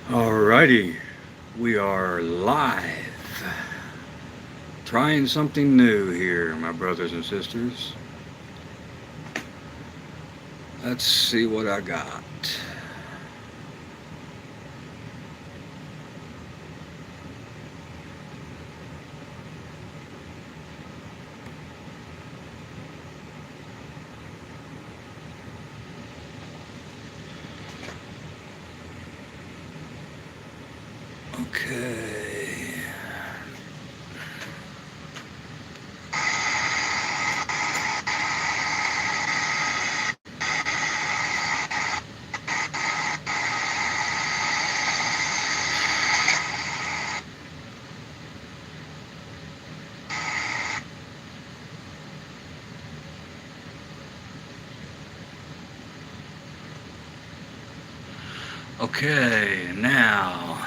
Alrighty, we are live. Trying something new here, my brothers and sisters. Let's see what I got. Okay. Okay, now.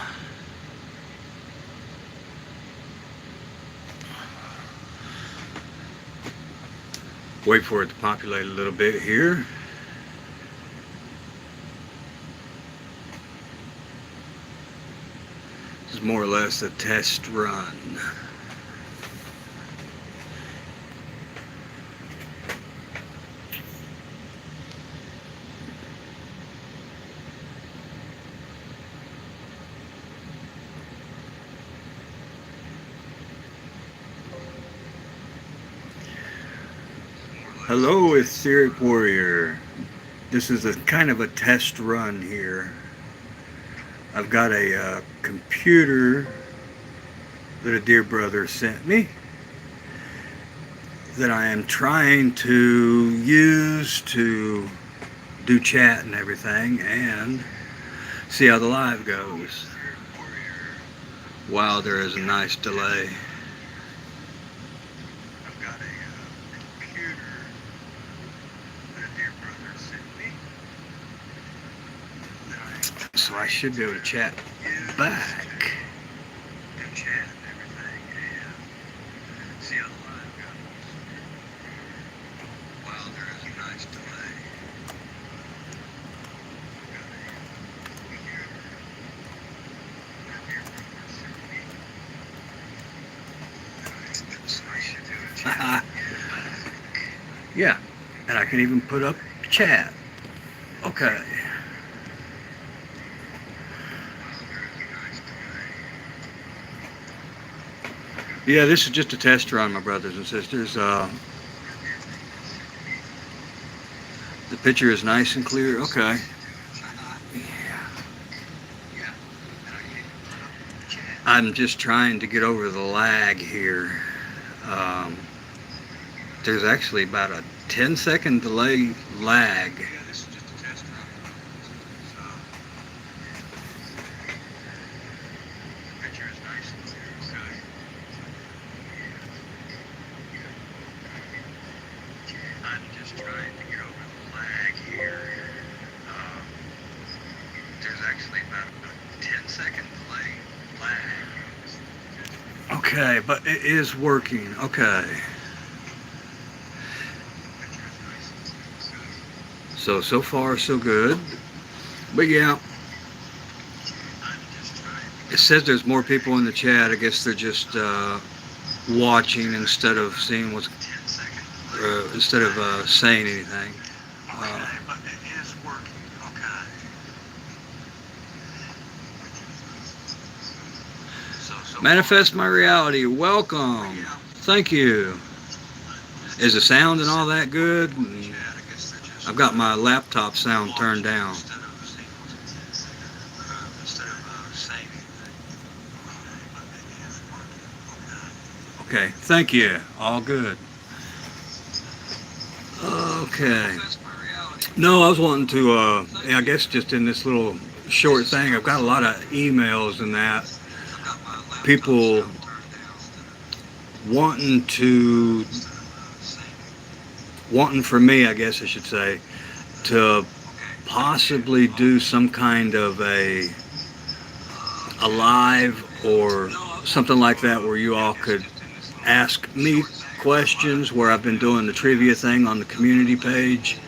Wait for it to populate a little bit here. This is more or less a test run. Hello, Etheric Warrior. This is a kind of a test run here. I've got a computer that a dear brother sent me that I am trying to use to do chat and everything and see how the live goes. Wow, there is a nice delay. So I should be able to chat back. Yeah, and I can even put up chat. Okay. Yeah, this is just a test run, my brothers and sisters. The picture is nice and clear. Okay. I'm just trying to get over the lag here. There's actually about a 10-second delay lag. Okay, but it is working. Okay. So far, so good. But yeah, it says there's more people in the chat. I guess they're just watching instead of seeing what's, instead of saying anything. But it is working. Okay. Manifest my reality. Welcome. Thank you. Is the sound and all that good? I've got my laptop sound turned down. Okay, thank you. All good. Okay. No, I was wanting to, I guess just in this little short thing, I've got a lot of emails and that. People wanting for me, I guess I should say, to possibly do some kind of a live or something like that where you all could ask me questions, where I've been doing the trivia thing on the community page.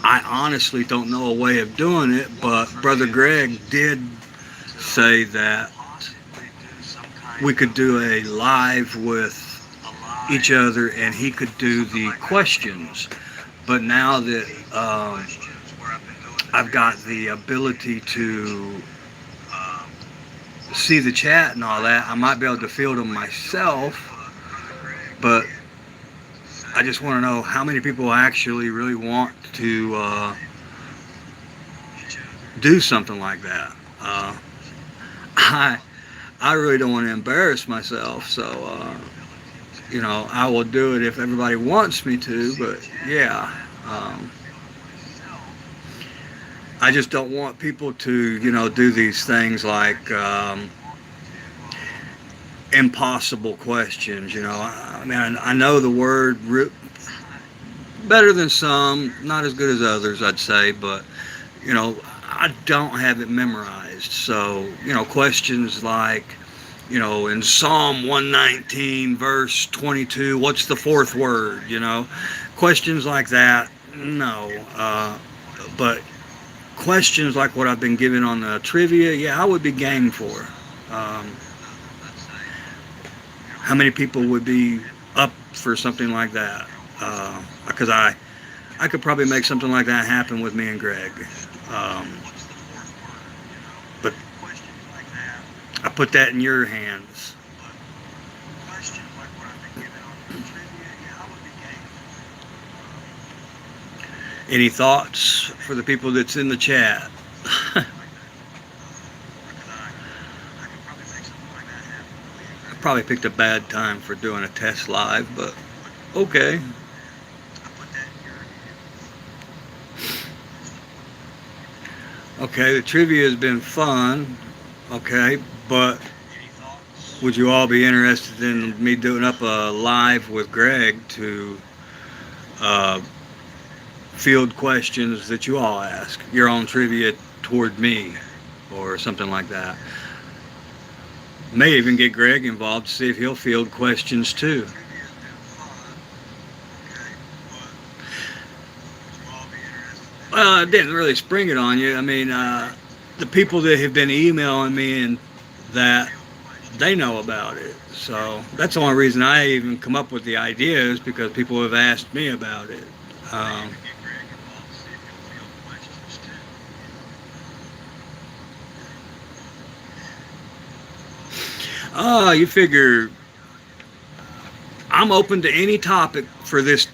I honestly don't know a way of doing it, but Brother Greg did say that we could do a live with each other and he could do the questions. But now that I've got the ability to see the chat and all that, I might be able to field them myself, but I just want to know how many people actually really want to do something like that. I really don't want to embarrass myself, so you know, I will do it if everybody wants me to, but yeah, I just don't want people to, you know, do these things like impossible questions, you know. I mean, I know the word better than some, not as good as others, I'd say, but, you know, I don't have it memorized. So, you know, questions like, you know, in Psalm 119, verse 22, what's the fourth word, you know? Questions like that, no. But questions like what I've been given on the trivia, yeah, I would be game for. How many people would be up for something like that? Because I could probably make something like that happen with me and Greg. But I put that in your hands. Any thoughts for the people that's in the chat? I probably picked a bad time for doing a test live, but okay. Okay, the trivia has been fun. Okay, but would you all be interested in me doing up a live with Greg to field questions that you all ask, your own trivia toward me or something like that? May even get Greg involved to see if he'll field questions too. Well, I didn't really spring it on you. I mean, the people that have been emailing me and that, they know about it. So that's the only reason I even come up with the idea, is because people have asked me about it. You figure I'm open to any topic for this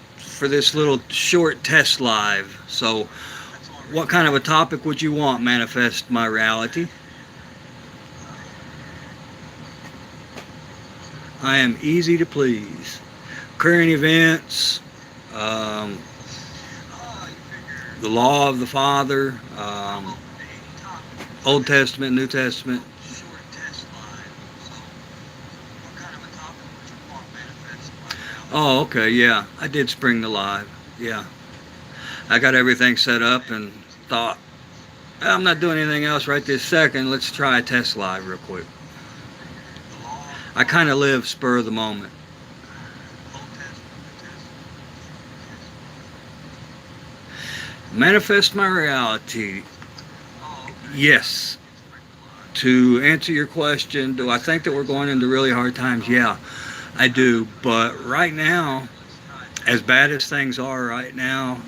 little short test live. So what kind of a topic would you want, Manifest My Reality? I am easy to please. Current events, the law of the Father, Old Testament, New Testament. Oh, okay, yeah. I did spring the live. Yeah. I got everything set up and thought, I'm not doing anything else right this second. Let's try a test live real quick. I kind of live spur of the moment. Manifest my reality. Yes. To answer your question, do I think that we're going into really hard times? Yeah, I do. But right now, as bad as things are right now,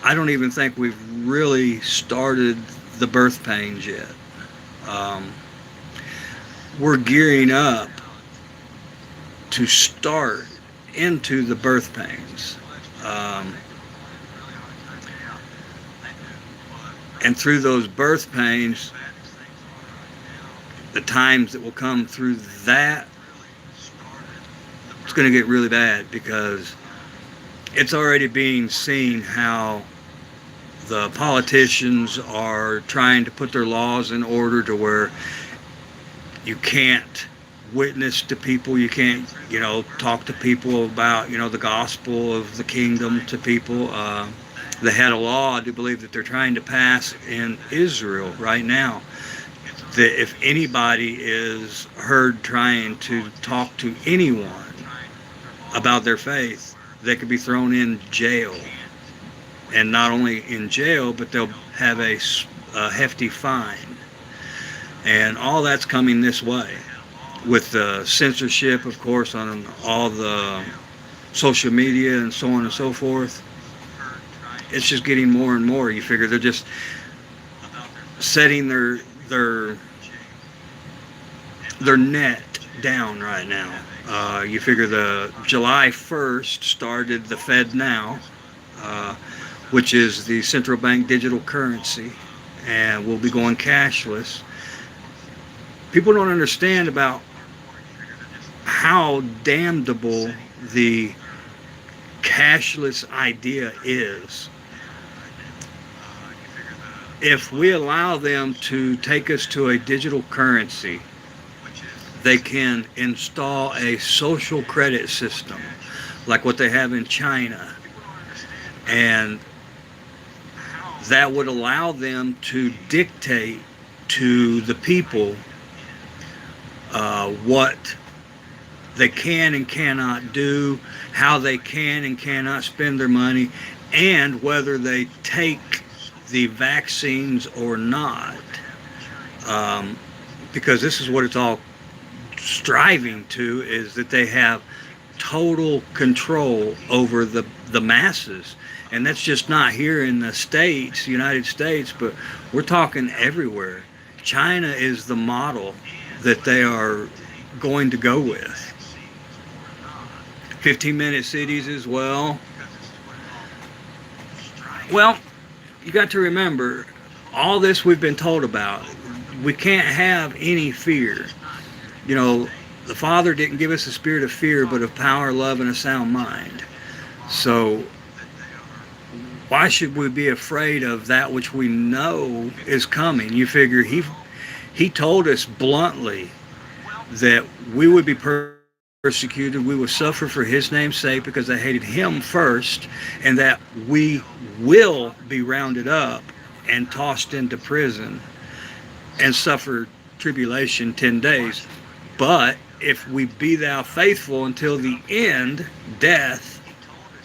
I don't even think we've really started the birth pains yet. We're gearing up to start into the birth pains. And through those birth pains, the times that will come through that, it's going to get really bad, because it's already being seen how the politicians are trying to put their laws in order to where you can't witness to people, you can't, you know, talk to people about, you know, the gospel of the kingdom to people. They had a law, I do believe, that they're trying to pass in Israel right now, that if anybody is heard trying to talk to anyone about their faith, they could be thrown in jail. and not only in jail, but they'll have a hefty fine. And all that's coming this way with the censorship, of course, on all the social media and so on and so forth. It's just getting more and more. You figure they're just setting their net down right now. You figure the July 1st started the Fed Now, which is the central bank digital currency, and we'll be going cashless. People don't understand about how damnable the cashless idea is. If we allow them to take us to a digital currency, they can install a social credit system like what they have in China, and that would allow them to dictate to the people what they can and cannot do, how they can and cannot spend their money, and whether they take the vaccines or not. Because this is what it's all striving to, is that they have total control over the masses. And that's just not here in the States, United States, but we're talking everywhere. China is the model that they are going to go with. 15-minute cities as well. Well, you got to remember, all this we've been told about, we can't have any fear. You know, the Father didn't give us a spirit of fear, but of power, love, and a sound mind. So why should we be afraid of that which we know is coming? You figure he told us bluntly that we would be persecuted, we will suffer for his name's sake because they hated him first, and that we will be rounded up and tossed into prison and suffer tribulation 10 days. But if we be thou faithful until the end, death,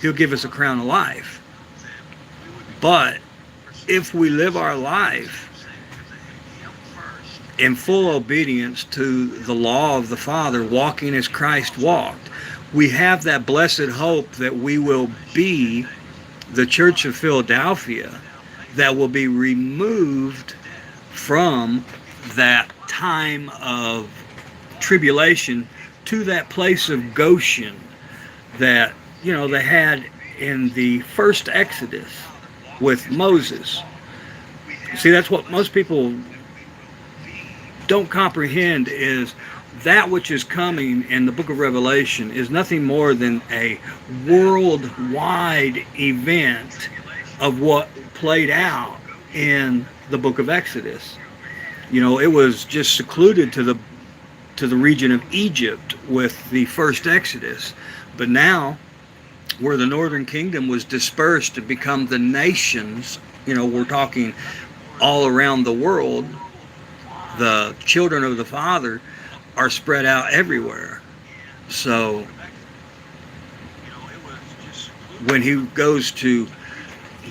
he'll give us a crown of life. But if we live our life in full obedience to the law of the Father, walking as Christ walked, we have that blessed hope that we will be the Church of Philadelphia, that will be removed from that time of tribulation to that place of Goshen that, you know, they had in the first Exodus with Moses. See, that's what most people don't comprehend, is that which is coming in the book of Revelation is nothing more than a worldwide event of what played out in the book of Exodus. You know, it was just secluded to the region of Egypt with the first Exodus, but now where the northern kingdom was dispersed to become the nations, you know, we're talking all around the world, the children of the Father are spread out everywhere. So when he goes to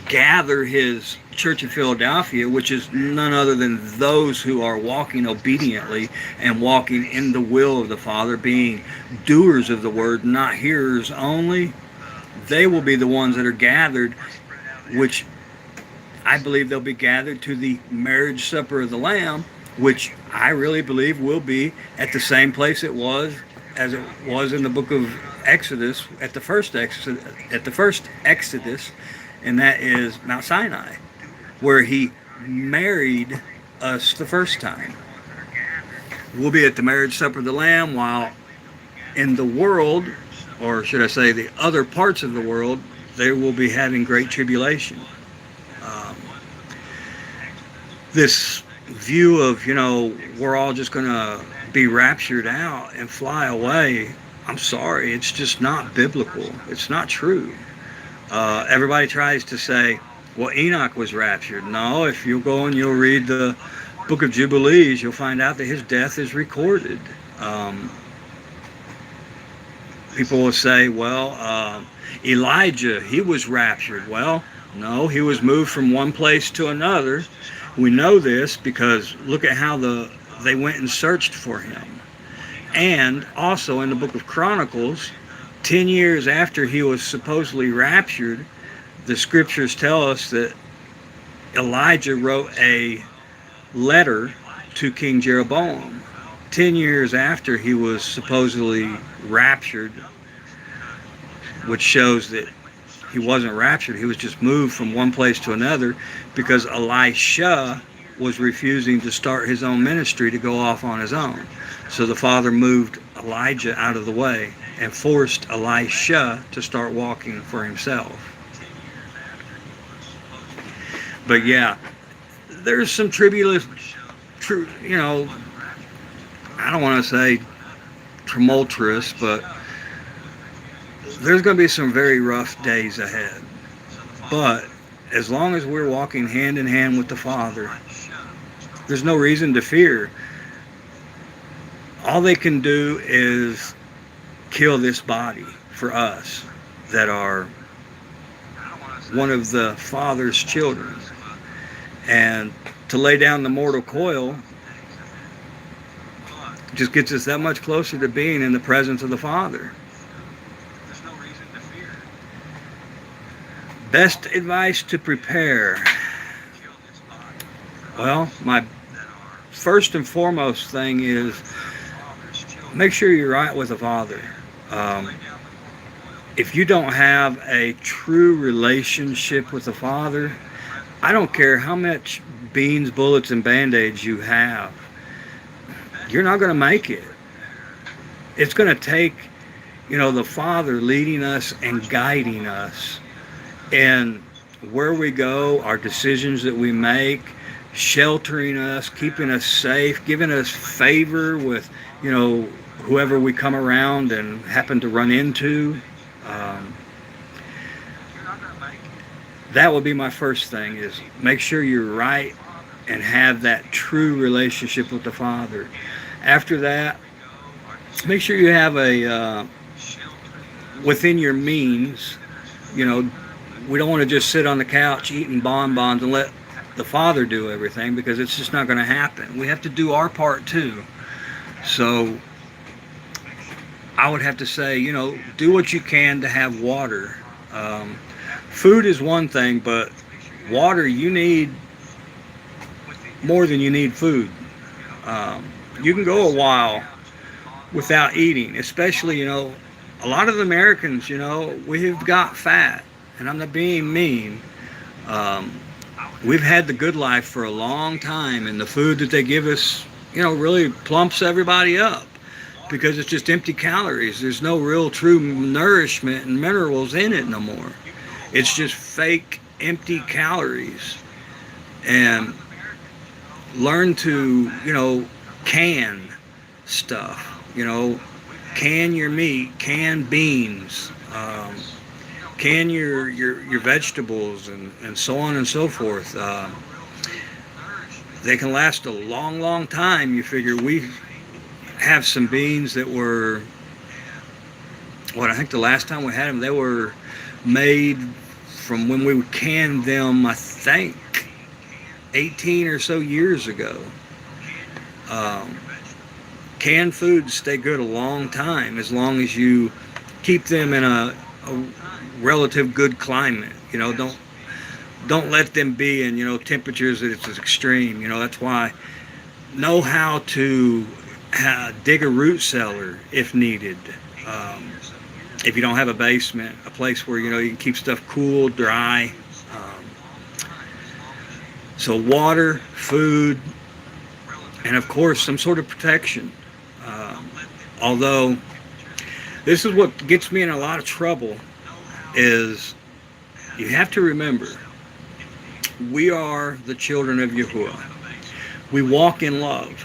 gather his Church of Philadelphia, which is none other than those who are walking obediently and walking in the will of the Father, being doers of the word, not hearers only, they will be the ones that are gathered, which I believe they'll be gathered to the marriage supper of the Lamb, which I really believe will be at the same place it was as it was in the book of Exodus, at the first Exodus, and that is Mount Sinai, where he married us the first time. We'll be at the marriage supper of the Lamb, while in the world, or should I say the other parts of the world, they will be having great tribulation. This view of, you know, we're all just going to be raptured out and fly away, I'm sorry, it's just not biblical. It's not true. Everybody tries to say, well, Enoch was raptured. No, if you'll go and you'll read the book of Jubilees, you'll find out that his death is recorded. People will say, well, Elijah, he was raptured. Well, No, he was moved from one place to another. We know this because look at how they went and searched for him. And also in the book of Chronicles, 10 years after he was supposedly raptured, the scriptures tell us that Elijah wrote a letter to King Jeroboam 10 years after he was supposedly raptured, which shows that he wasn't raptured. He was just moved from one place to another because Elisha was refusing to start his own ministry to go off on his own. So the Father moved Elijah out of the way and forced Elisha to start walking for himself. But yeah, there's some tribulous, I don't want to say tumultuous, but there's going to be some very rough days ahead. But as long as we're walking hand in hand with the Father, there's no reason to fear. All they can do is kill this body for us that are one of the Father's children. And to lay down the mortal coil just gets us that much closer to being in the presence of the Father. Best advice to prepare. Well, my first and foremost thing is make sure you're right with the Father. If you don't have a true relationship with the Father, I don't care how much beans, bullets, and band-aids you have, you're not going to make it. It's going to take, the Father leading us and guiding us in where we go, our decisions that we make, sheltering us, keeping us safe, giving us favor with, whoever we come around and happen to run into. That would be my first thing, is make sure you're right and have that true relationship with the Father. After that, make sure you have a, within your means, we don't want to just sit on the couch eating bonbons and let the Father do everything, because it's just not going to happen. We have to do our part too. So I would have to say, do what you can to have water. Food is one thing, but water, you need more than you need food. You can go a while without eating, especially, a lot of Americans, we've got fat, and I'm not being mean. We've had the good life for a long time, and the food that they give us, really plumps everybody up because it's just empty calories. There's no real true nourishment and minerals in it no more. It's just fake empty calories. And learn to, can stuff, can your meat, can beans, can your vegetables, and so on and so forth. They can last a long, long time. You figure we have some beans that were, I think the last time we had them, they were made from when we canned them, I think, 18 or so years ago. Canned foods stay good a long time as long as you keep them in a relative good climate. Don't let them be in temperatures that it's extreme. That's why know how to dig a root cellar if needed. If you don't have a basement, a place where you can keep stuff cool, dry. So water, food, and of course some sort of protection. Although this is what gets me in a lot of trouble, is you have to remember, we are the children of Yahuah. We walk in love.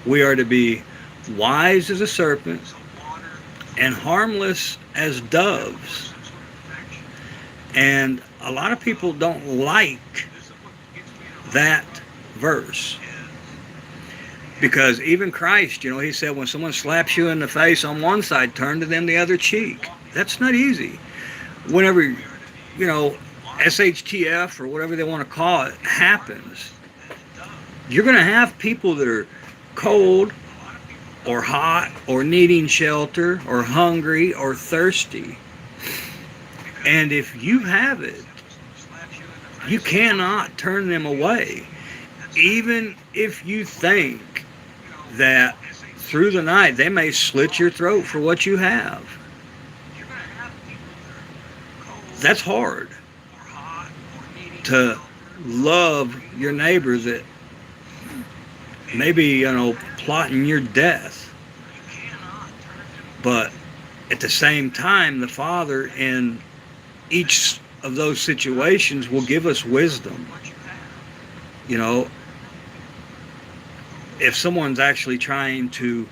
We are to be wise as a serpent and harmless as doves. And a lot of people don't like that verse, because even Christ, he said, when someone slaps you in the face on one side, turn to them the other cheek. That's not easy. Whenever, SHTF or whatever they want to call it happens, you're going to have people that are cold or hot or needing shelter or hungry or thirsty. And if you have it, you cannot turn them away. Even if you think that through the night they may slit your throat for what you have. That's hard. To love your neighbor that maybe, plotting your death. But at the same time, the Father in each of those situations will give us wisdom. If someone's actually trying to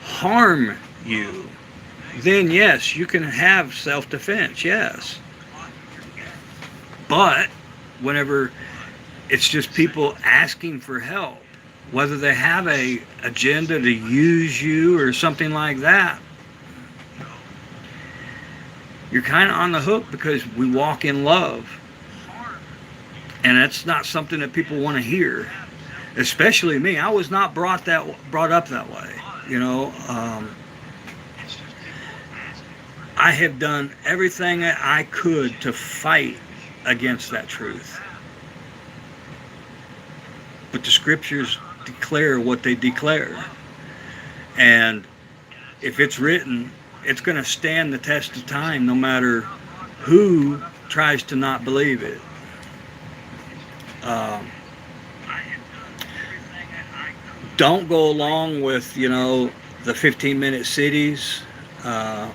harm you, then yes, you can have self-defense, yes. But whenever it's just people asking for help, whether they have a agenda to use you or something like that, you're kind of on the hook because we walk in love. And that's not something that people want to hear. Especially me. I was not brought up that way. I have done everything that I could to fight against that truth. But the scriptures declare what they declare. And if it's written, it's going to stand the test of time no matter who tries to not believe it. Don't go along with, the 15-minute cities. I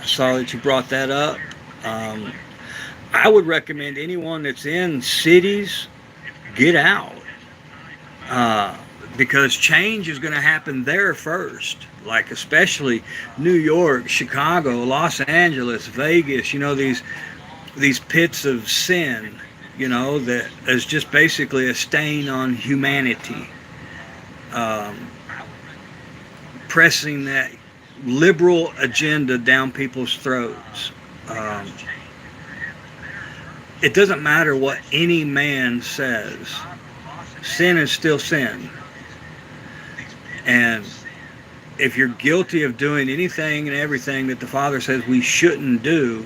saw that you brought that up. I would recommend anyone that's in cities, get out. Because change is going to happen there first. Like especially New York, Chicago, Los Angeles, Vegas, these pits of sin, that is just basically a stain on humanity. Pressing that liberal agenda down people's throats. It doesn't matter what any man says. Sin is still sin. And if you're guilty of doing anything and everything that the Father says we shouldn't do,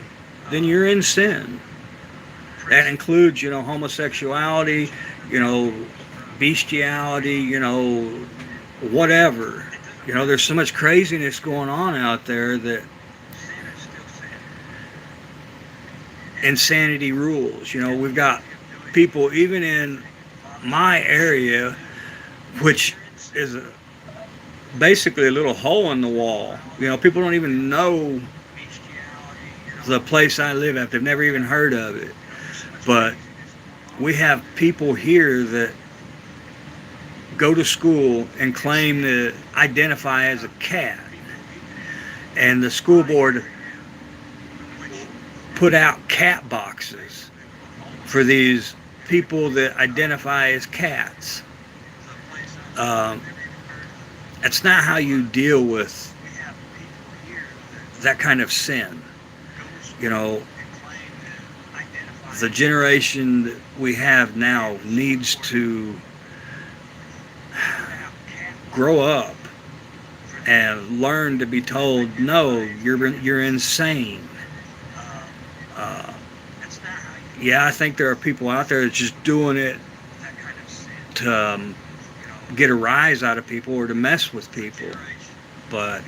then you're in sin. That includes, homosexuality, bestiality, whatever. There's so much craziness going on out there that insanity rules. We've got people even in my area, which is basically a little hole in the wall. People don't even know the place I live at. They've never even heard of it. But we have people here that go to school and claim to identify as a cat. And the school board put out cat boxes for these people that identify as cats. That's not how you deal with that kind of sin. The generation that we have now needs to grow up and learn to be told, no, you're insane. Yeah, I think there are people out there that's just doing it to get a rise out of people or to mess with people. But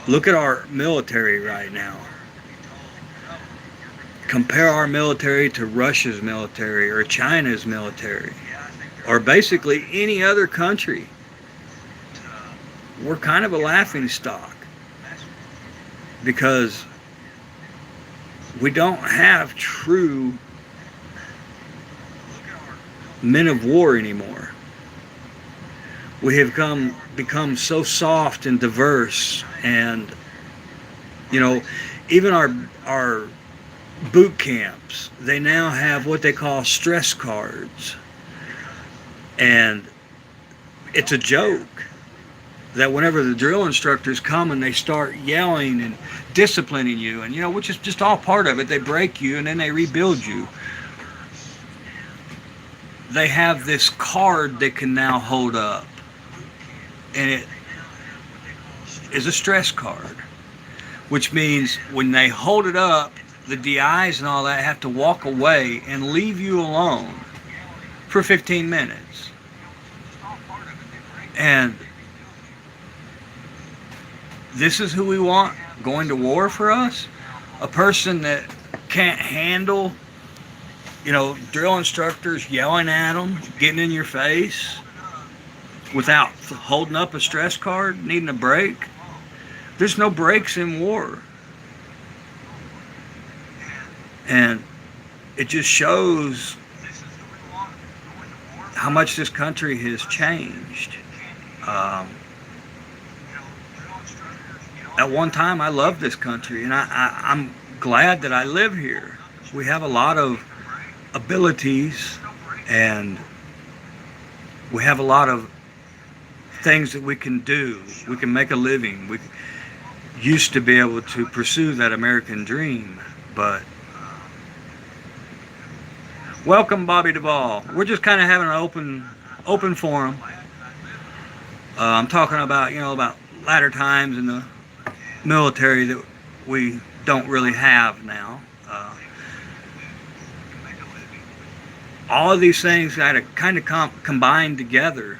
look at our military right now. Compare our military to Russia's military or China's military or basically any other country. We're kind of a laughing stock because we don't have true men of war anymore. We have become so soft and diverse, and even our boot camps, they now have what they call stress cards, and it's a joke. that whenever the drill instructors come and they start yelling and disciplining you, and which is just all part of it, they break you and then they rebuild you. They have this card they can now hold up, and it is a stress card, which means when they hold it up, the DIs and all that have to walk away and leave you alone for 15 minutes. And this is who we want going to war for us? A person that can't handle, drill instructors yelling at them, getting in your face, without holding up a stress card, needing a break. There's no breaks in war. And it just shows how much this country has changed. At one time, I loved this country, and I'm glad that I live here. We have a lot of abilities, and we have a lot of things that we can do. We can make a living. We used to be able to pursue that American dream, but welcome, Bobby Duvall. We're just kind of having an open forum. I'm talking about, about latter times in the military that we don't really have now. All of these things got to kind of combine together,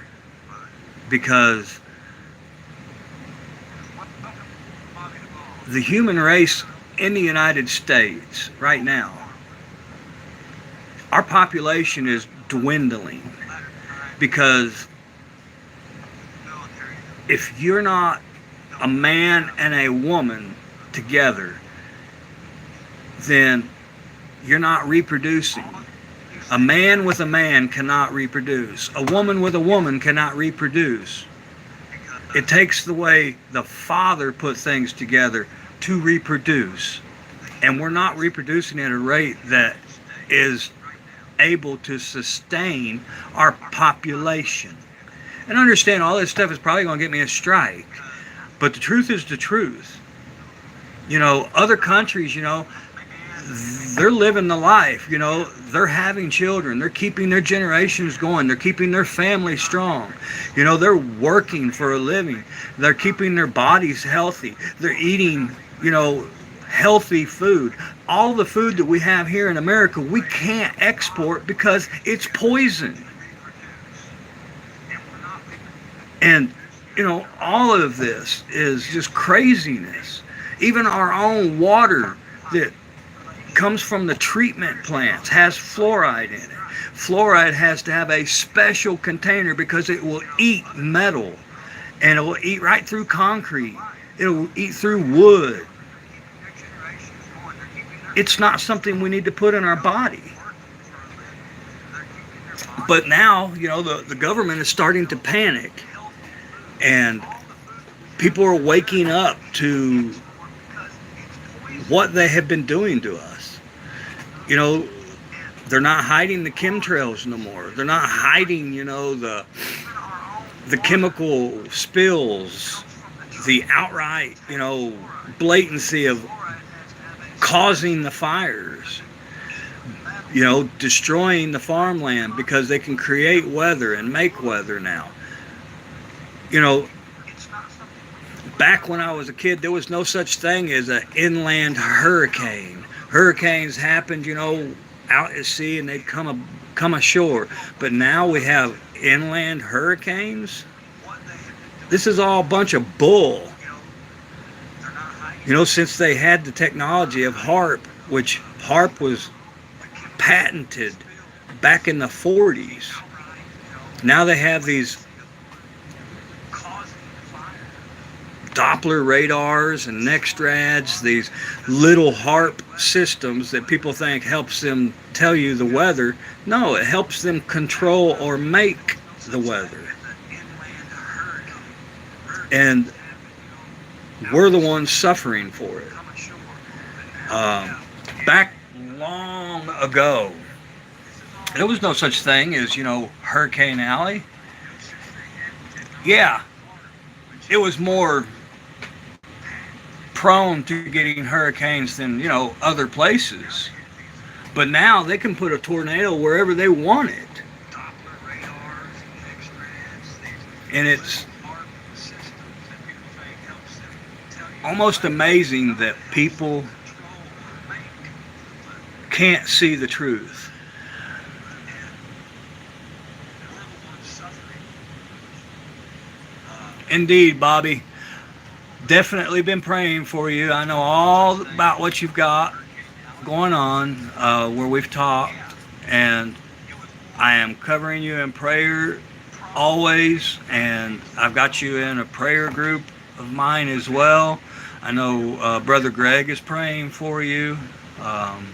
because the human race in the United States right now, our population is dwindling, because if you're not a man and a woman together, then you're not reproducing. A man with a man cannot reproduce. A woman with a woman cannot reproduce. It takes the way the Father put things together to reproduce. And we're not reproducing at a rate that is able to sustain our population. And understand, all this stuff is probably going to get me a strike. But the truth is the truth. Other countries, they're living the life, they're having children, they're keeping their generations going, they're keeping their family strong, they're working for a living, they're keeping their bodies healthy, they're eating, healthy food. All the food that we have here in America, we can't export because it's poison. And, all of this is just craziness. Even our own water that comes from the treatment plants has fluoride in it. Fluoride has to have a special container because it will eat metal, and it will eat right through concrete. It will eat through wood. It's not something we need to put in our body. But now, the government is starting to panic, and people are waking up to what they have been doing to us. They're not hiding the chemtrails no more. They're not hiding, the chemical spills, the outright, blatancy of causing the fires, destroying the farmland because they can create weather and make weather now. Back when I was a kid, there was no such thing as an inland hurricane. Hurricanes happened, out at sea, and they'd come ashore. But now we have inland hurricanes. This is all a bunch of bull. Since they had the technology of HAARP, which HAARP was patented back in the 40s. Now they have these Doppler radars and Nextrads, these little HAARP systems that people think helps them tell you the weather. No, it helps them control or make the weather. And we're the ones suffering for it. Back long ago, there was no such thing as, Hurricane Alley. Yeah, it was more prone to getting hurricanes than, other places. But now they can put a tornado wherever they want it. And it's almost amazing that people can't see the truth. Indeed, Bobby. Definitely been praying for you. I know all about what you've got going on where we've talked, and I am covering you in prayer always, and I've got you in a prayer group of mine as well. I know Brother Greg is praying for you, and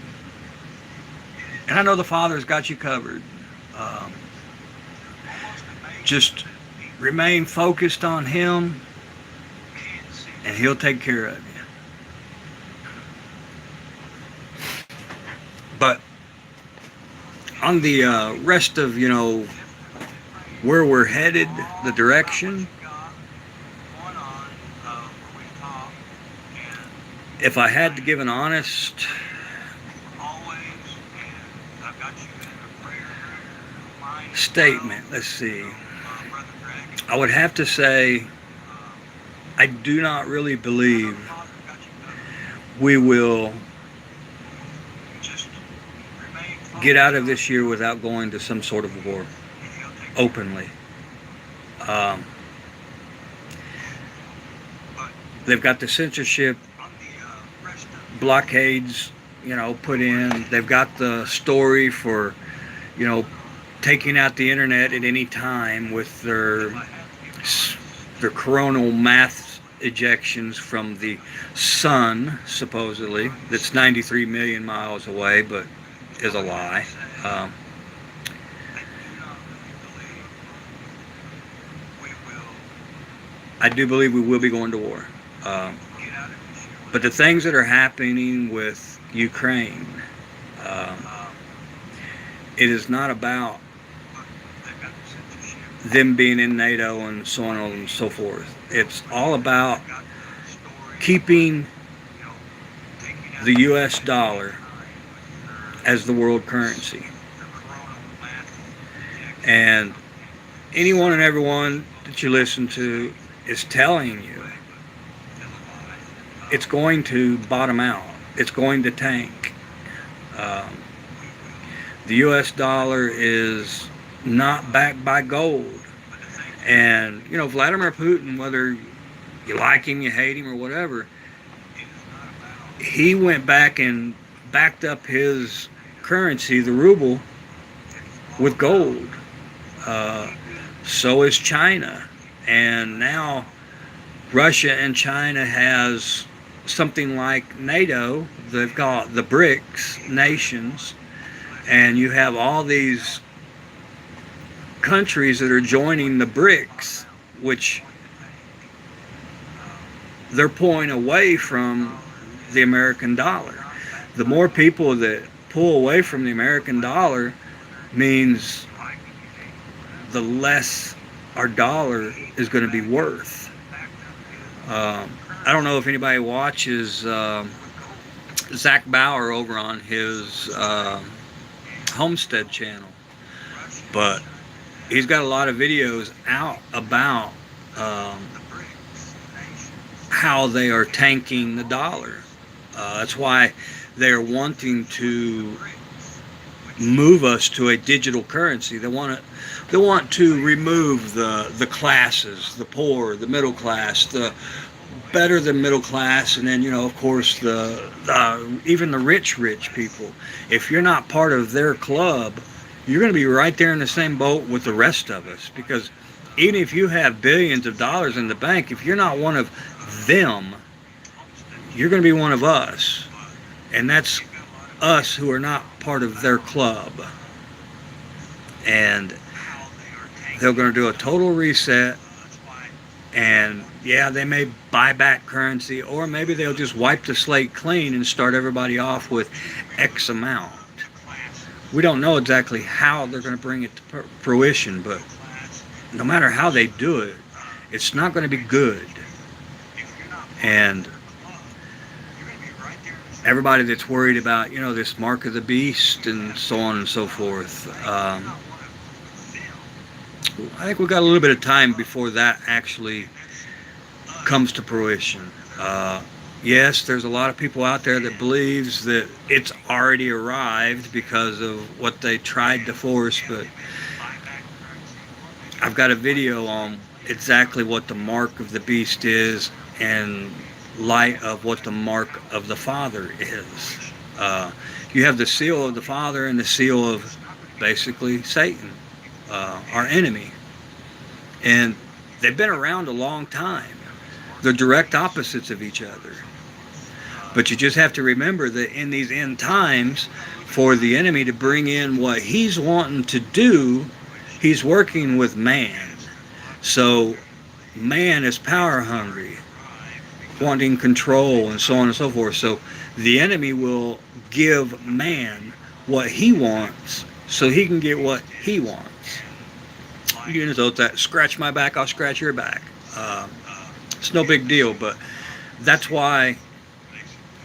I know the Father's got you covered. Just remain focused on Him, and He'll take care of you. But on the rest of, where we're headed, the direction, if I had to give an honest statement, let's see, I would have to say I do not really believe we will get out of this year without going to some sort of war openly. They've got the censorship blockades, put in. They've got the story for, taking out the internet at any time with their coronal mass ejections from the sun, supposedly, that's 93 million miles away, but is a lie. I do believe we will be going to war. But the things that are happening with Ukraine, it is not about them being in NATO and so on and so forth. It's all about keeping the U.S. dollar as the world currency. And anyone and everyone that you listen to is telling you it's going to bottom out. It's going to tank. The U.S. dollar is not backed by gold. And, Vladimir Putin, whether you like him, you hate him, or whatever, he went back and backed up his currency, the ruble, with gold. So is China. And now Russia and China has something like NATO. They've got the BRICS nations, and you have all these countries that are joining the BRICS, which they're pulling away from the American dollar. The more people that pull away from the American dollar means the less our dollar is going to be worth. I don't know if anybody watches Zach Bauer over on his Homestead channel, but he's got a lot of videos out about how they are tanking the dollar. That's why they're wanting to move us to a digital currency. They want to remove the classes, the poor, the middle class, the better than middle class, and then of course even the rich people. If you're not part of their club, you're going to be right there in the same boat with the rest of us, because even if you have billions of dollars in the bank, if you're not one of them, you're going to be one of us. And that's us who are not part of their club. And they're going to do a total reset. And yeah, they may buy back currency, or maybe they'll just wipe the slate clean and start everybody off with X amount. We don't know exactly how they're going to bring it to fruition, but no matter how they do it, it's not going to be good. And everybody that's worried about, this mark of the beast and so on and so forth, I think we've got a little bit of time before that actually comes to fruition. Yes, there's a lot of people out there that believes that it's already arrived because of what they tried to force, but I've got a video on exactly what the mark of the beast is and light of what the mark of the Father is. You have the seal of the Father and the seal of basically Satan, our enemy. And they've been around a long time. They're direct opposites of each other. But you just have to remember that in these end times, for the enemy to bring in what he's wanting to do, he's working with man. So man is power hungry, wanting control and so on and so forth. So the enemy will give man what he wants so he can get what he wants. You know, that scratch my back, I'll scratch your back. It's no big deal, but that's why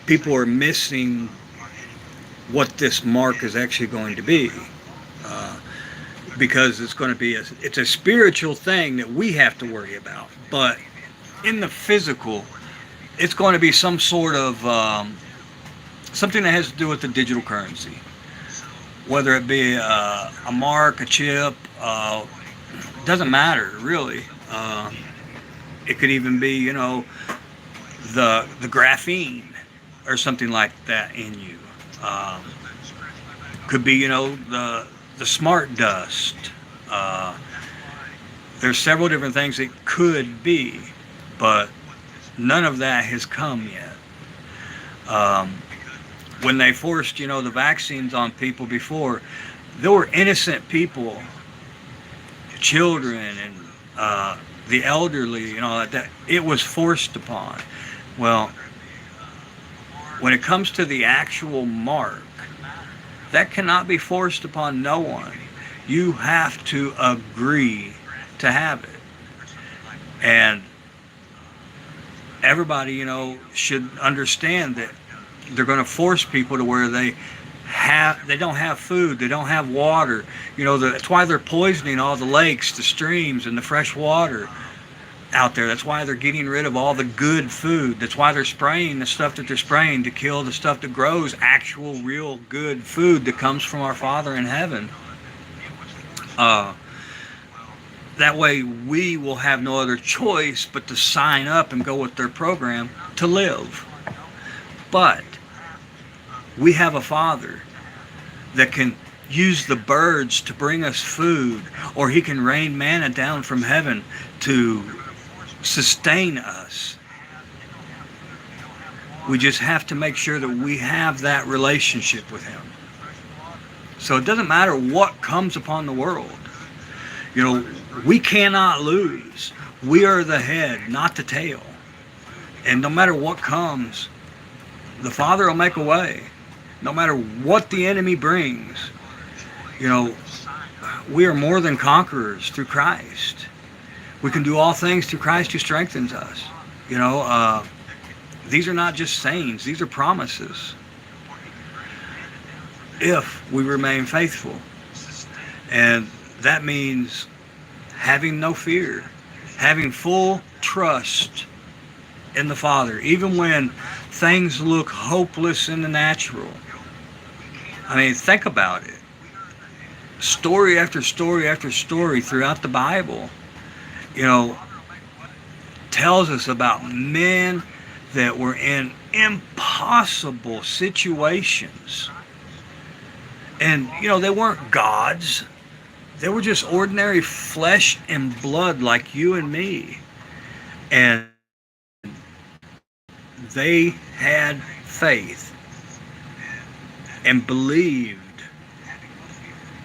people are missing what this mark is actually going to be. Because it's going to be it's a spiritual thing that we have to worry about. But in the physical, it's going to be some sort of something that has to do with the digital currency. Whether it be a mark, a chip, doesn't matter really. It could even be, the graphene or something like that in you. Could be, the smart dust. There's several different things it could be, but none of that has come yet. When they forced, the vaccines on people before, there were innocent people, children and the elderly, that it was forced upon. Well, when it comes to the actual mark, that cannot be forced upon no one. You have to agree to have it. And everybody, should understand that they're going to force people to where they don't have food, they don't have water. That's why they're poisoning all the lakes, the streams, and the fresh water out there. That's why they're getting rid of all the good food. That's why they're spraying the stuff that they're spraying to kill the stuff that grows actual, real, good food that comes from our Father in heaven. That way we will have no other choice but to sign up and go with their program to live. But we have a Father that can use the birds to bring us food, or he can rain manna down from heaven to sustain us. We just have to make sure that we have that relationship with him. So it doesn't matter what comes upon the world. We cannot lose. We are the head, not the tail. And no matter what comes, the Father will make a way. No matter what the enemy brings, we are more than conquerors through Christ. We can do all things through Christ who strengthens us. These are not just sayings, these are promises. If we remain faithful. And that means having no fear, having full trust in the Father, even when things look hopeless in the natural. I mean, think about it. Story after story after story throughout the Bible, tells us about men that were in impossible situations. And, they weren't gods. They were just ordinary flesh and blood like you and me. And they had faith and believed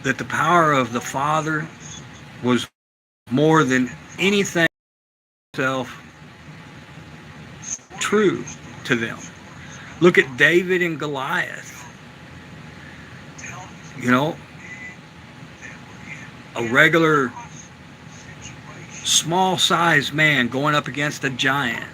that the power of the Father was more than anything else true to them. Look at David and Goliath. A regular small-sized man going up against a giant.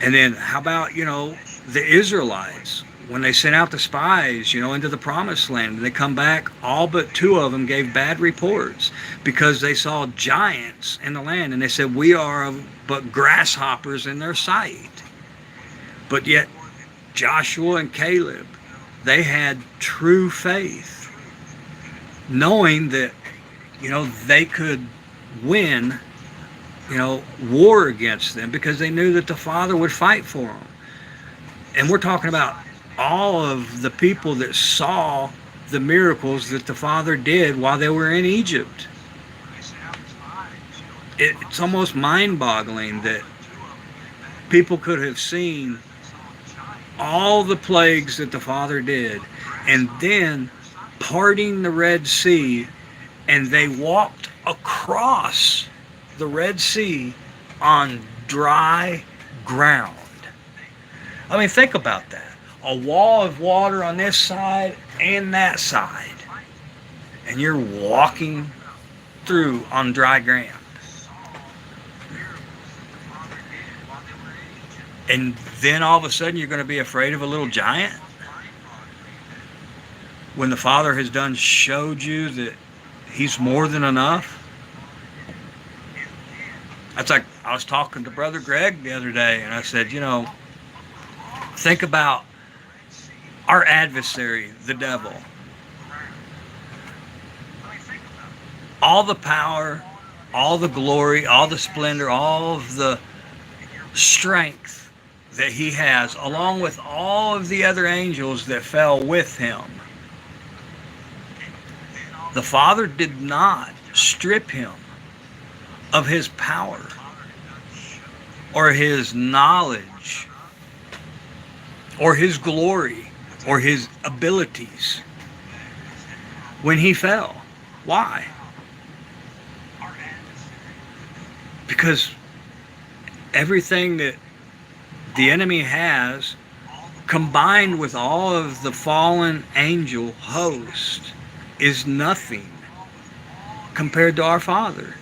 And then how about, the Israelites, when they sent out the spies, into the promised land, and they come back, all but 2 of them gave bad reports because they saw giants in the land, and they said, we are but grasshoppers in their sight. But yet Joshua and Caleb, they had true faith, knowing that, they could win, war against them because they knew that the Father would fight for them. And we're talking about all of the people that saw the miracles that the Father did while they were in Egypt. It's almost mind-boggling that people could have seen all the plagues that the Father did, and then parting the Red Sea, and they walked across the Red Sea on dry ground. I mean, think about that. A wall of water on this side and that side, and you're walking through on dry ground. And then all of a sudden you're going to be afraid of a little giant? When the Father has done showed you that He's more than enough? That's like, I was talking to Brother Greg the other day, and I said, think about our adversary, the devil. All the power, all the glory, all the splendor, all of the strength that he has, along with all of the other angels that fell with him. The Father did not strip him of his power or his knowledge or his glory or his abilities when he fell. Why? Because everything that the enemy has, combined with all of the fallen angel host, is nothing compared to our Father.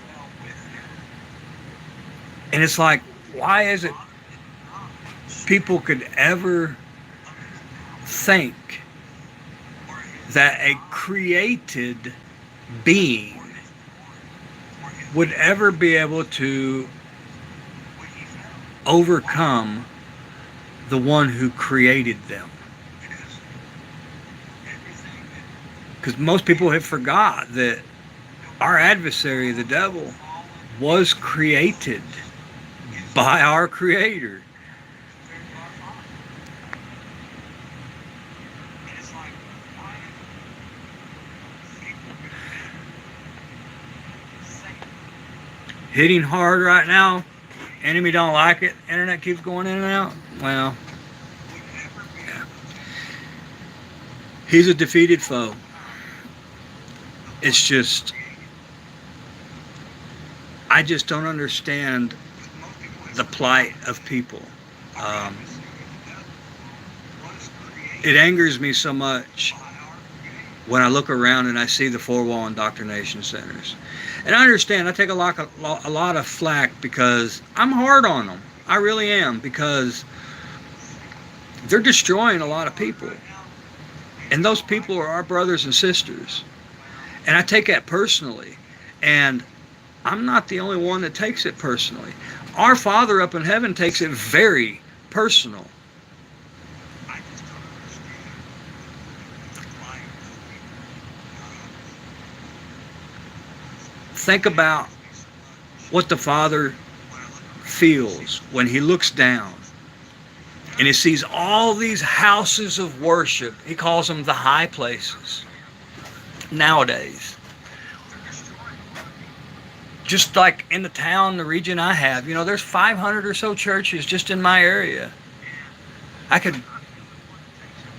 And it's like, why is it people could ever think that a created being would ever be able to overcome the one who created them? Because most people have forgot that our adversary, the devil, was created by our Creator. Hitting hard right now. Enemy don't like it. Internet keeps going in and out. Well, yeah. He's a defeated foe. It's just, I just don't understand the plight of people. It angers me so much when I look around and I see the four-wall indoctrination centers. And I understand, I take a lot of flack because I'm hard on them. I really am, because they're destroying a lot of people. And those people are our brothers and sisters. And I take that personally. And I'm not the only one that takes it personally. Our Father up in heaven takes it very personal. Think about what the Father feels when He looks down and He sees all these houses of worship. He calls them the high places nowadays. Just like in the town, the region I have, there's 500 or so churches just in my area. I could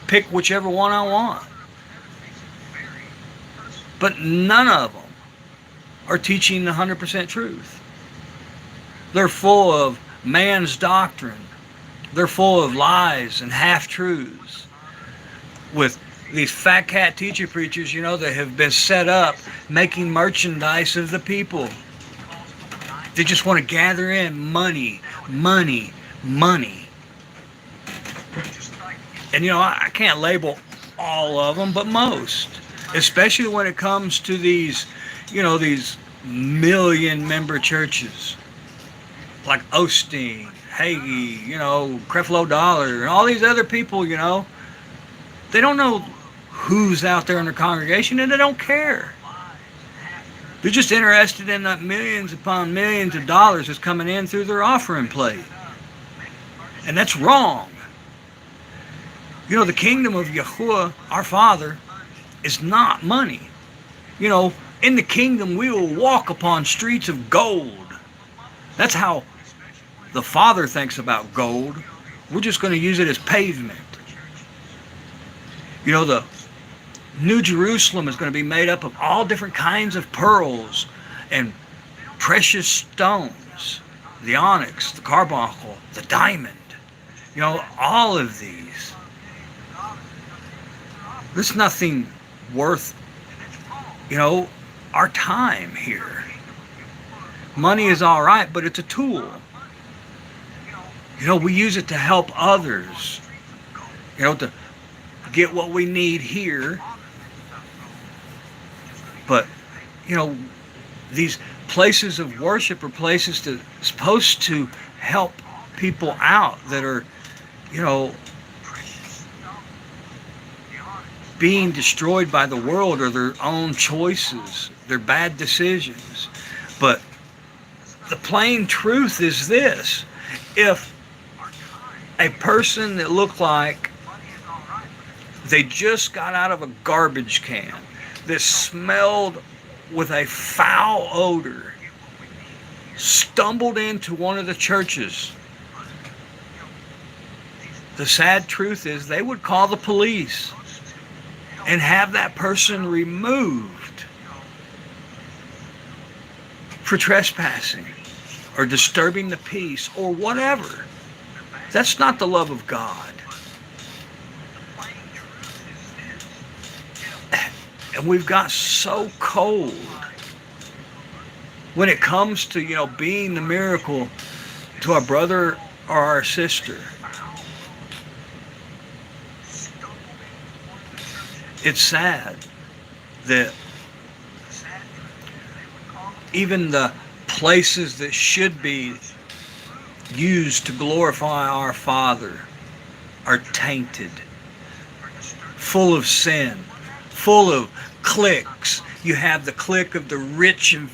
pick whichever one I want. But none of them are teaching the 100% truth. They're full of man's doctrine. They're full of lies and half-truths. With these fat cat teacher preachers, that have been set up making merchandise of the people. They just want to gather in money, money, money. And I can't label all of them, but most. Especially when it comes to these, these million-member churches. Like Osteen, Hagee, Creflo Dollar, and all these other people, they don't know who's out there in their congregation, and they don't care. They're just interested in that millions upon millions of dollars that's coming in through their offering plate. And that's wrong. The kingdom of Yahuah, our Father, is not money. In the kingdom we will walk upon streets of gold. That's how the Father thinks about gold. We're just going to use it as pavement. The New Jerusalem is going to be made up of all different kinds of pearls and precious stones. The onyx, the carbuncle, the diamond. All of these. There's nothing worth, our time here. Money is all right, but it's a tool. We use it to help others. To get what we need here. But, these places of worship are places that are supposed to help people out that are, being destroyed by the world or their own choices, their bad decisions. But the plain truth is this: if a person that looked like they just got out of a garbage can that smelled with a foul odor stumbled into one of the churches, the sad truth is they would call the police and have that person removed for trespassing or disturbing the peace or whatever. That's not the love of God. And we've got so cold when it comes to, being the miracle to our brother or our sister. It's sad that even the places that should be used to glorify our Father are tainted, full of sin, full of cliques. You have the clique of the rich and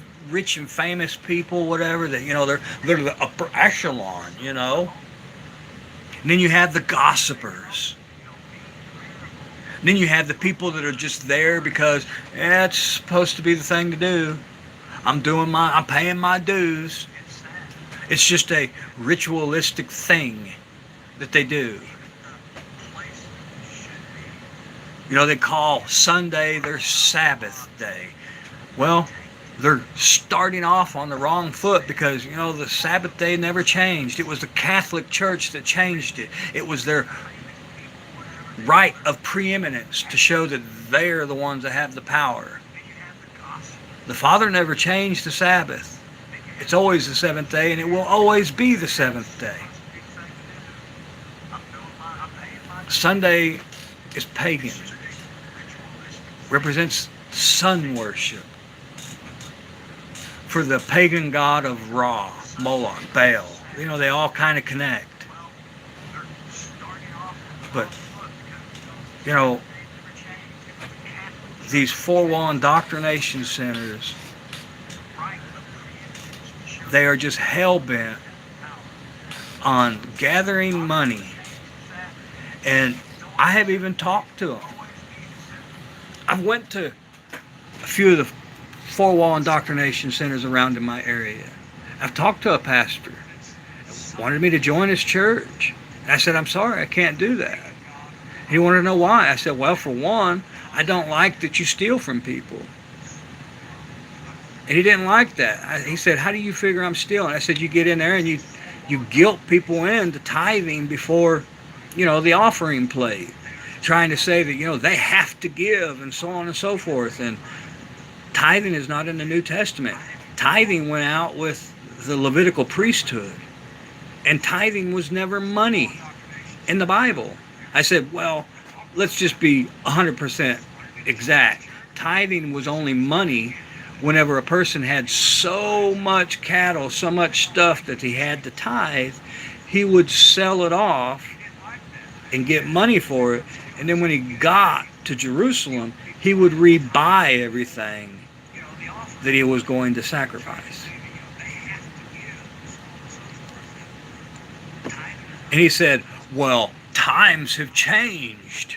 famous people, whatever, that they're the upper echelon, And then you have the gossipers. And then you have the people that are just there because it's supposed to be the thing to do. I'm paying my dues. It's just a ritualistic thing that they do. They call Sunday their Sabbath day. Well, they're starting off on the wrong foot because, the Sabbath day never changed. It was the Catholic Church that changed it. It was their right of preeminence to show that they're the ones that have the power. The Father never changed the Sabbath. It's always the seventh day, and it will always be the seventh day. Sunday is pagan. Represents sun worship for the pagan god of Ra, Moloch, Baal. They all kind of connect. But these four-wall indoctrination centers, they are just hell-bent on gathering money. And I have even talked to them. I've went to a few of the four-wall indoctrination centers around in my area. I've talked to a pastor. Wanted me to join his church. And I said, I'm sorry, I can't do that. He wanted to know why. I said, well, for one, I don't like that you steal from people. And he didn't like that. He said, how do you figure I'm stealing? I said, you get in there and you guilt people into tithing before, the offering plate. Trying to say that, they have to give and so on and so forth. And tithing is not in the New Testament. Tithing went out with the Levitical priesthood, and tithing was never money in the Bible. I said, well, let's just be 100% exact. Tithing was only money whenever a person had so much cattle, so much stuff that he had to tithe. He would sell it off and get money for it, and then when he got to Jerusalem, he would rebuy everything that he was going to sacrifice. And he said, well, times have changed.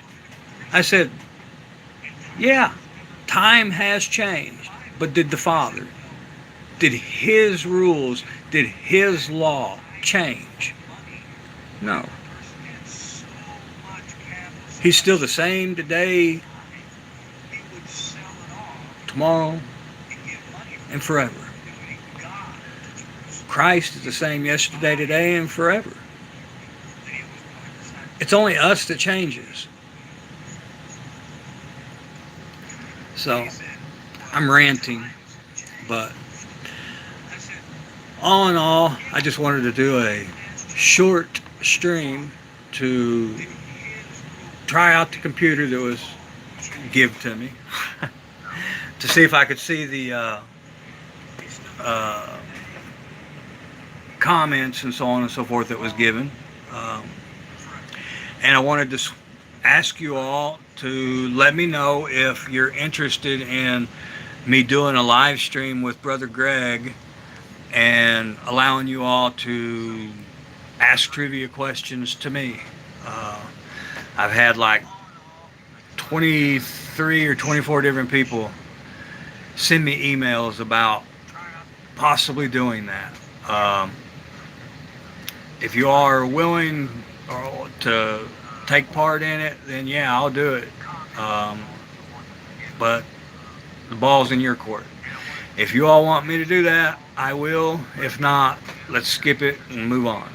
I said, yeah, time has changed, but did the Father, did his rules, did his law change? No. He's still the same today, tomorrow, and forever. Christ is the same yesterday, today, and forever. It's only us that changes. So, I'm ranting, but all in all, I just wanted to do a short stream to try out the computer that was given to me to see if I could see the comments and so on and so forth that was given. And I wanted to ask you all to let me know if you're interested in me doing a live stream with Brother Greg and allowing you all to ask trivia questions to me. I've had like 23 or 24 different people send me emails about possibly doing that. If you are willing to take part in it, then yeah, I'll do it. But the ball's in your court. If you all want me to do that, I will. If not, let's skip it and move on.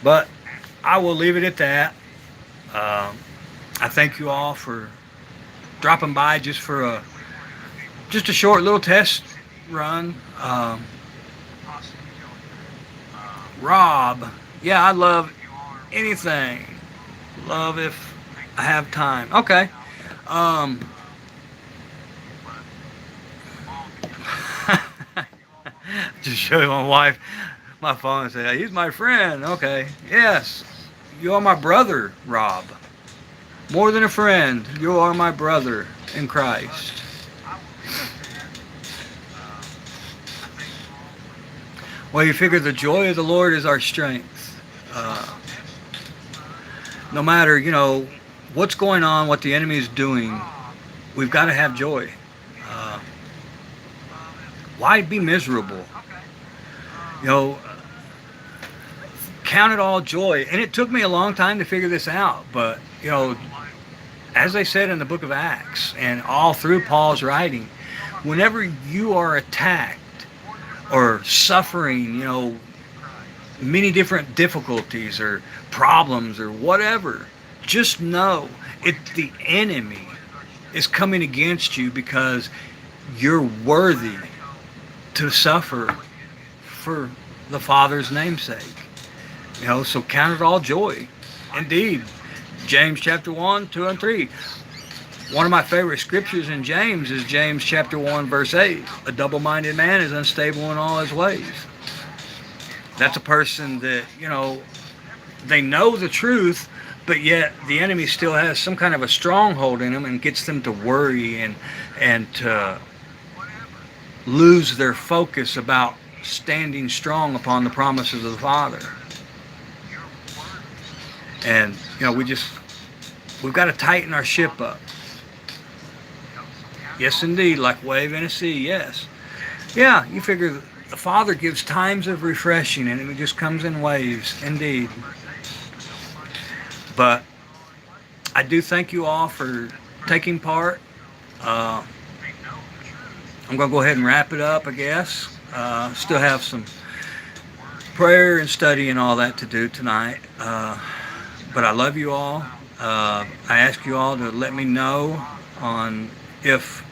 But I will leave it at that. I thank you all for dropping by just for just a short little test run. Rob, yeah, I love anything. Love if I have time. Okay. Just showed my wife my phone and said, he's my friend. Okay. Yes. You are my brother, Rob. More than a friend. You are my brother in Christ. Well, you figure the joy of the Lord is our strength. No matter, what's going on, what the enemy is doing, we've got to have joy. Why be miserable? Count it all joy. And it took me a long time to figure this out. But, as they said in the book of Acts and all through Paul's writing, whenever you are attacked or suffering, many different difficulties or problems or whatever, just know the enemy is coming against you because you're worthy to suffer for the Father's namesake. So count it all joy. Indeed, James chapter 1, 2, and 3. One of my favorite scriptures in James is James chapter 1, verse 8. A double-minded man is unstable in all his ways. That's a person that, they know the truth, but yet the enemy still has some kind of a stronghold in them and gets them to worry and to lose their focus about standing strong upon the promises of the Father. And, we've got to tighten our ship up. Yes, indeed, like a wave in a sea, yes. Yeah, you figure the Father gives times of refreshing and it just comes in waves, indeed. But I do thank you all for taking part. I'm going to go ahead and wrap it up, I guess. Still have some prayer and study and all that to do tonight. But I love you all. I ask you all to let me know on if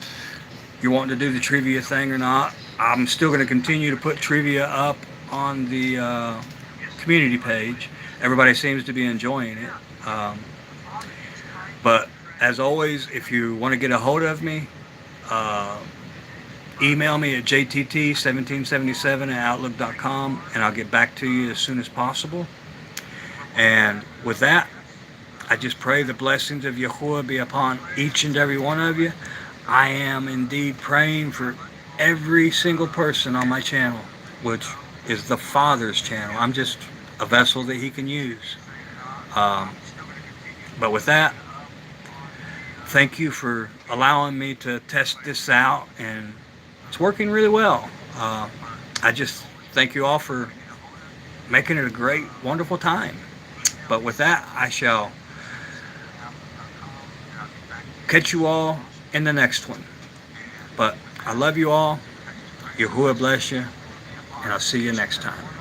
you want to do the trivia thing or not. I'm still going to continue to put trivia up on the community page. Everybody seems to be enjoying it. But as always, if you want to get a hold of me, uh, email me at jtt1777@outlook.com, and I'll get back to you as soon as possible. And with that, I just pray the blessings of Yahuah be upon each and every one of you. I am indeed praying for every single person on my channel, which is the Father's channel. I'm just a vessel that He can use. But with that, thank you for allowing me to test this out, and it's working really well. I just thank you all for making it a great, wonderful time. But with that, I shall catch you all in the next one. But I love you all. Yahuah bless you, and I'll see you next time.